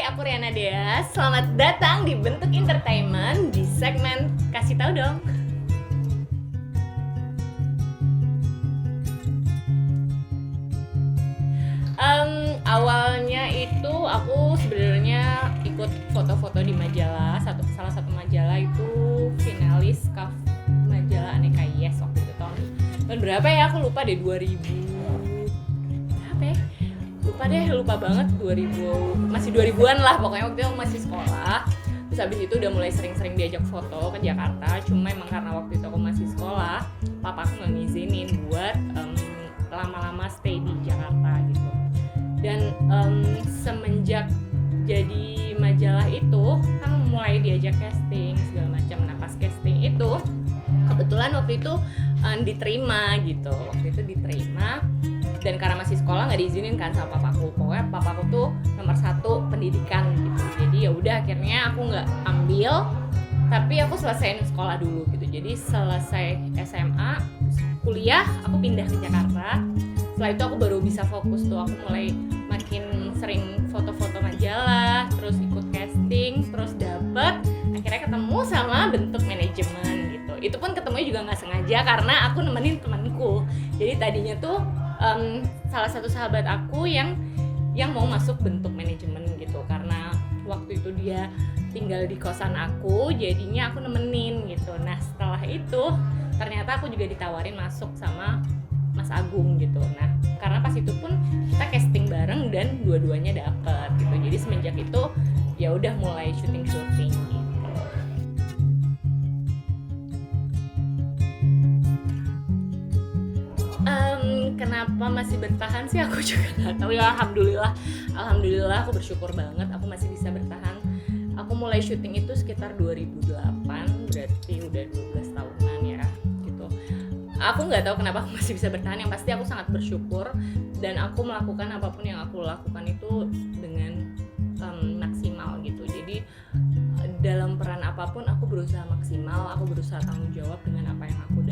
aku Riana Dea. Selamat datang di Bentuk Entertainment di segmen Kasih Tahu Dong. Awalnya itu aku sebenarnya ikut foto-foto di majalah. Salah satu majalah itu finalis Kaf majalah Aneka Yes waktu itu tahun berapa ya, aku lupa deh, 2000 berapa ya? Lupa banget, 2000 masih 2000-an lah pokoknya. Waktu itu aku masih sekolah. Terus habis itu udah mulai sering-sering diajak foto ke Jakarta. Cuma emang karena waktu itu aku masih sekolah, papa aku nggak ngizinin buat lama-lama stay di Jakarta gitu. Dan semenjak jadi majalah itu kan mulai diajak casting segala macam. Nah pas casting itu kebetulan waktu itu diterima gitu. Waktu itu diterima. Dan karena masih sekolah nggak diizinin kan sama papaku. Pokoknya papaku tuh nomor 1 pendidikan gitu. Jadi ya udah akhirnya aku nggak ambil, tapi aku selesaiin sekolah dulu gitu. Jadi selesai SMA, kuliah aku pindah ke Jakarta. Setelah itu aku baru bisa fokus tuh. Aku mulai makin sering foto-foto majalah, terus ikut casting, terus dapet, akhirnya ketemu sama Bentuk Manajemen gitu. Itu pun ketemunya juga nggak sengaja karena aku nemenin temanku. Jadi tadinya tuh salah satu sahabat aku yang mau masuk Bentuk Manajemen gitu, karena waktu itu dia tinggal di kosan aku, jadinya aku nemenin gitu. Nah setelah itu ternyata aku juga ditawarin masuk sama Mas Agung gitu. Nah karena pas itu pun kita casting bareng dan dua-duanya dapet gitu. Jadi semenjak itu ya udah mulai syuting gitu. Kenapa masih bertahan sih aku juga nggak tahu ya. Alhamdulillah aku bersyukur banget aku masih bisa bertahan. Aku mulai syuting itu sekitar 2008, berarti udah 12 tahunan ya gitu. Aku nggak tahu kenapa aku masih bisa bertahan. Yang pasti aku sangat bersyukur dan aku melakukan apapun yang aku lakukan itu dengan maksimal gitu. Jadi dalam peran apapun aku berusaha maksimal, aku berusaha tanggung jawab dengan apa yang aku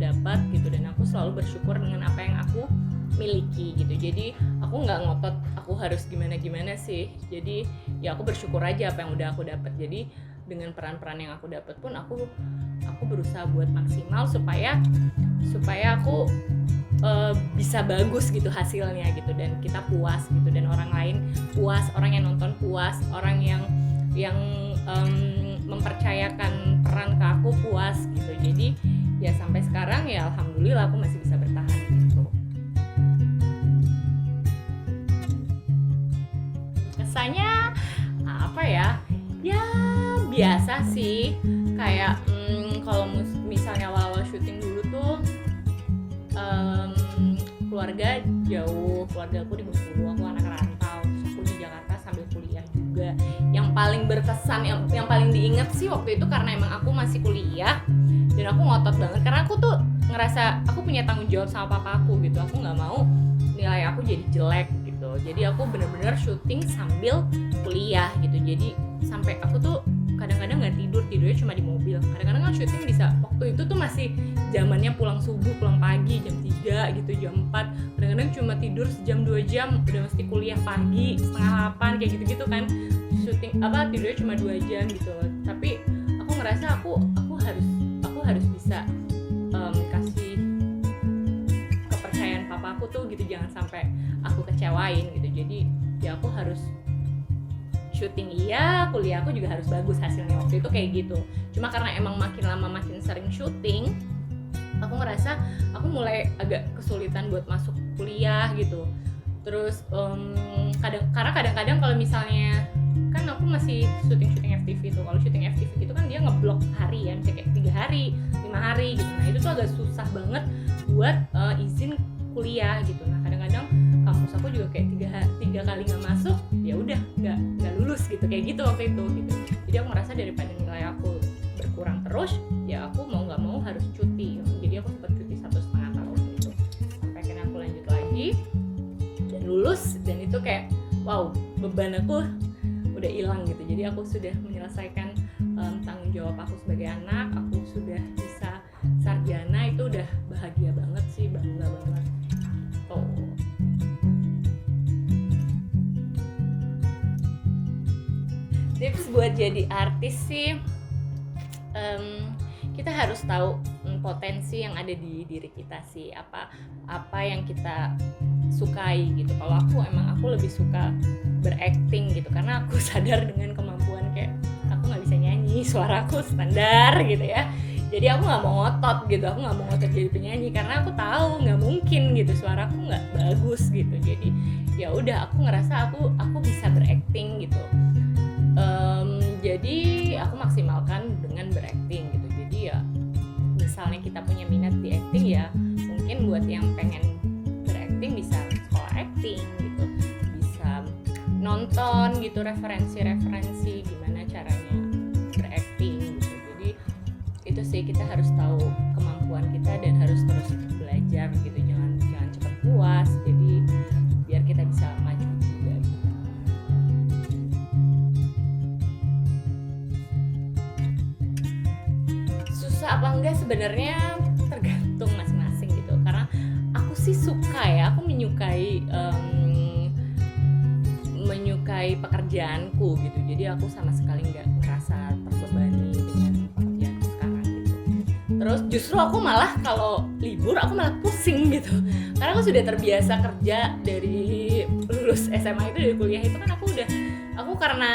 dapat gitu, dan aku selalu bersyukur dengan apa yang aku miliki gitu. Jadi aku nggak ngotot aku harus gimana sih. Jadi ya aku bersyukur aja apa yang udah aku dapat. Jadi dengan peran-peran yang aku dapat pun aku berusaha buat maksimal supaya aku bisa bagus gitu hasilnya gitu, dan kita puas gitu, dan orang lain puas, orang yang nonton puas, orang yang mempercayakan peran ke aku puas gitu. Jadi ya sampai sekarang ya alhamdulillah aku masih bisa bertahan gitu. Kesannya apa ya? Ya biasa sih, kayak kalau misalnya awal-awal syuting dulu tuh keluarga jauh, keluarga aku di Bengkulu, aku anak rantau, terus aku di Jakarta sambil kuliah juga. Yang paling berkesan, yang paling diingat sih waktu itu karena emang aku masih kuliah dan aku ngotot banget karena aku tuh ngerasa aku punya tanggung jawab sama papa aku gitu. Aku nggak mau nilai aku jadi jelek gitu. Jadi aku bener-bener syuting sambil kuliah gitu. Jadi sampai aku tuh kadang-kadang nggak tidurnya cuma di mobil. Kadang-kadang kan syuting bisa, waktu itu tuh masih zamannya pulang subuh, pulang pagi jam 3 gitu, jam 4. Kadang-kadang cuma tidur sejam 2 jam udah mesti kuliah pagi setengah 8 kayak gitu-gitu kan. Syuting tidurnya cuma 2 jam gitu. Tapi aku ngerasa aku harus bisa kasih kepercayaan papa aku tuh gitu, jangan sampai aku kecewain gitu. Jadi ya aku harus syuting iya, kuliah aku juga harus bagus hasilnya, waktu itu kayak gitu. Cuma karena emang makin lama makin sering syuting, aku ngerasa aku mulai agak kesulitan buat masuk kuliah gitu. Terus karena kadang-kadang kalau misalnya kan aku masih syuting FTV tuh. Kalau syuting FTV itu kan dia ngeblok hari ya, misalnya kayak 3 hari, 5 hari gitu. Nah itu tuh agak susah banget buat izin kuliah gitu. Nah kadang-kadang kampus aku juga kayak 3 kali nggak masuk, ya udah nggak lulus gitu, kayak gitu waktu itu gitu. Jadi aku ngerasa daripada nilai aku berkurang terus, ya aku mau nggak mau harus cuti. Jadi aku sempat cuti 1,5 tahun gitu, sampai akhirnya aku lanjut lagi dan lulus. Dan itu kayak wow, beban aku udah hilang gitu. Jadi aku sudah menyelesaikan tanggung jawab aku sebagai anak, aku sudah bisa sarjana, itu udah bahagia banget sih, bangga banget. Tips buat jadi artis sih, kita harus tahu potensi yang ada di diri kita sih, apa yang kita sukai gitu. Kalau aku lebih suka berakting gitu, karena aku sadar dengan kemampuan kayak aku nggak bisa nyanyi, suaraku standar gitu ya. Jadi aku nggak mau ngotot gitu, aku nggak mau ngotot jadi penyanyi karena aku tahu nggak mungkin gitu, suaraku nggak bagus gitu. Jadi ya udah, aku ngerasa aku bisa berakting gitu. Jadi aku maksimalkan dengan berakting gitu. Jadi ya misalnya kita punya minat di acting, ya mungkin buat yang pengen berakting bisa sekolah acting gitu, bisa nonton gitu referensi gimana caranya berakting gitu. Jadi itu sih, kita harus tahu kemampuan kita dan harus terus belajar gitu, jangan cepat puas. Jadi biar kita bisa maju juga gitu. Susah apa enggak sebenarnya tergantung masing-masing gitu, karena aku sih suka ya, aku menyukai pekerjaanku gitu. Jadi aku sama sekali nggak merasa terbebani dengan pekerjaanku sekarang gitu. Terus justru aku malah kalau libur aku malah pusing gitu, karena aku sudah terbiasa kerja dari lulus SMA itu, dari kuliah itu kan aku karena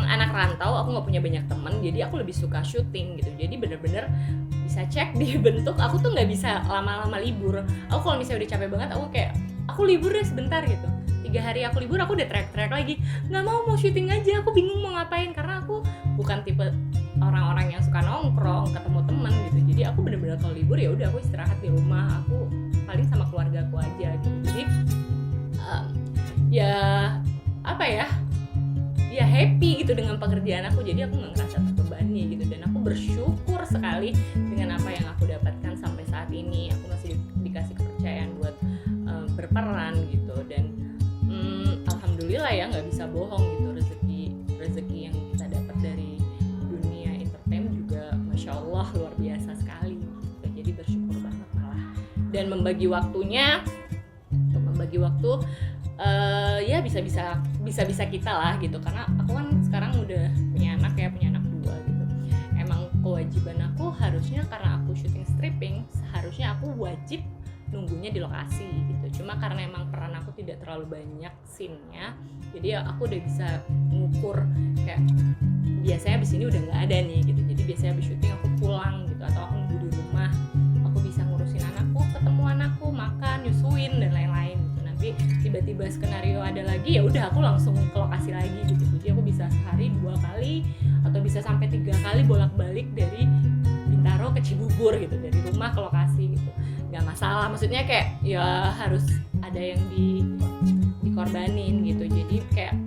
anak rantau, aku nggak punya banyak temen, jadi aku lebih suka syuting gitu. Jadi bener-bener bisa cek di bentuk, aku tuh nggak bisa lama-lama libur. Aku kalau misalnya udah capek banget, aku libur deh sebentar gitu. 3 hari aku libur, aku udah teriak-teriak lagi, nggak mau syuting aja, aku bingung mau ngapain, karena aku bukan tipe orang-orang yang suka nongkrong, ketemu temen gitu. Jadi aku bener-bener kalau libur ya udah, aku istirahat di rumah, aku paling sama keluarga aku aja gitu. Jadi ya happy gitu dengan pekerjaan aku. Jadi aku nggak ngerasa terbebani gitu, dan aku bersyukur sekali dengan apa yang aku dapatkan sampai saat ini. Aku masih dikasih kepercayaan buat berperan gitu, dan alhamdulillah ya, nggak bisa bohong gitu, rezeki yang kita dapat dari dunia entertainment juga masya Allah luar biasa sekali gitu. Jadi bersyukur banget malah, dan membagi waktunya, untuk membagi waktu ya bisa kita lah gitu, karena aku kan sekarang udah punya anak 2 gitu. Emang kewajiban aku harusnya, karena aku syuting stripping, seharusnya aku wajib nunggunya di lokasi gitu. Cuma karena emang peran aku tidak terlalu banyak scene-nya, jadi ya aku udah bisa ngukur kayak biasanya abis ini udah nggak ada nih gitu. Jadi biasanya abis syuting aku pulang gitu, atau aku nunggu di rumah, aku bisa ngurusin anakku, ketemu anakku, makan, nyusuin dan lain-lain gitu. Nanti tiba-tiba skenario ada lagi, ya udah aku langsung ke lokasi lagi gitu. Jadi aku bisa sehari 2 kali atau bisa sampai 3 kali bolak-balik dari Bintaro ke Cibubur gitu, dari rumah ke lokasi gitu. Nggak masalah, maksudnya kayak ya harus ada yang dikorbanin gitu. Jadi kayak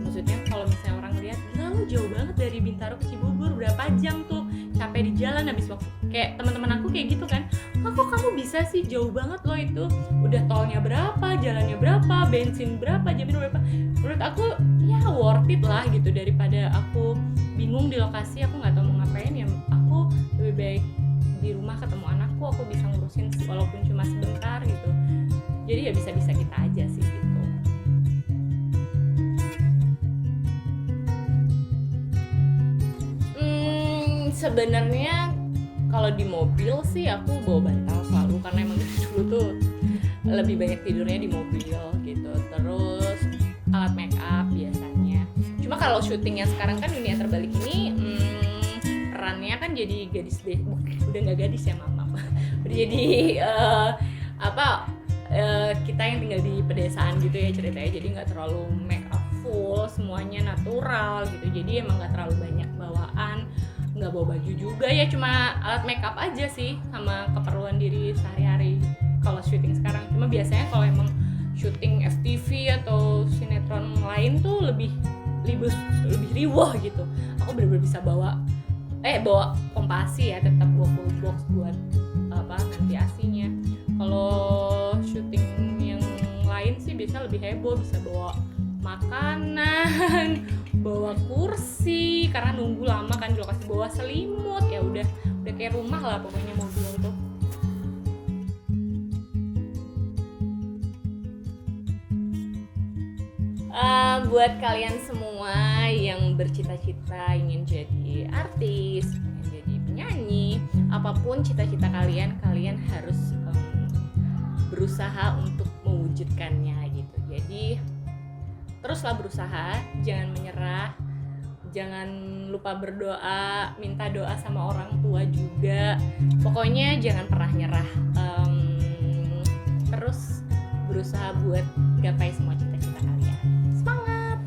maksudnya kalau misalnya orang lihat, lu jauh banget dari Bintaro ke Cibubur, berapa jam tuh, capek di jalan habis waktu, kayak teman-teman aku kayak gitu kan, kok kamu bisa sih, jauh banget loh itu, udah tolnya berapa, jalannya berapa, bensin berapa, jamnya berapa. Menurut aku ya worth it lah gitu, daripada aku bingung di lokasi, aku nggak tahu mau ngapain, ya aku lebih baik di rumah ketemu anakku, aku bisa ngurusin walaupun cuma sebentar gitu. Jadi ya bisa-bisa kita aja sih gitu. Sebenarnya kalau di mobil sih aku bawa bantal selalu, karena emang dulu tuh lebih banyak tidurnya di mobil gitu. Terus alat make up biasanya. Cuma kalau syutingnya sekarang kan dunia terbalik ini, perannya kan jadi gadis deh, udah nggak gadis ya, mama udah jadi kita yang tinggal di pedesaan gitu ya ceritanya. Jadi nggak terlalu make up full, semuanya natural gitu. Jadi emang nggak terlalu banyak bawaan, nggak bawa baju juga ya, cuma alat make up aja sih sama keperluan diri sehari-hari kalau syuting sekarang. Cuma biasanya kalau emang syuting FTV atau sinetron lain tuh lebih riwah gitu. Aku bener-bener bisa bawa kompasi ya, tetap bawa full box buat nanti asinya. Kalau syuting yang lain sih biasa lebih heboh, bisa bawa makanan, bawa kursi karena nunggu lama kan di lokasi, bawa selimut, ya udah kayak rumah lah pokoknya mobil tuh. Buat kalian semua yang bercita-cita ingin jadi artis, ingin jadi penyanyi, apapun cita-cita kalian, kalian harus berusaha untuk mewujudkannya gitu. Jadi teruslah berusaha, jangan menyerah, jangan lupa berdoa, minta doa sama orang tua juga. Pokoknya jangan pernah nyerah. Terus berusaha buat gapai semua cita-cita kalian. Semangat!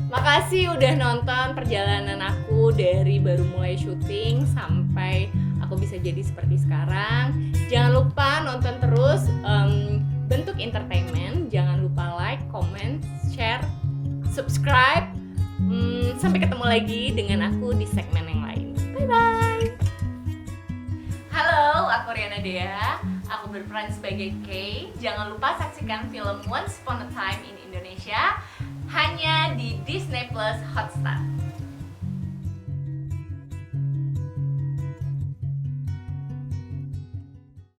Makasih udah nonton perjalanan aku dari baru mulai syuting sampai aku bisa jadi seperti sekarang. Jangan lupa nonton terus Bentuk Entertainment. Jangan lupa like, comment, share, subscribe. Sampai ketemu lagi dengan aku di segmen yang lain. Bye-bye. Halo, aku Riana Dea. Aku berperan sebagai Kay. Jangan lupa saksikan film Once Upon a Time in Indonesia hanya di Disney Plus Hotstar.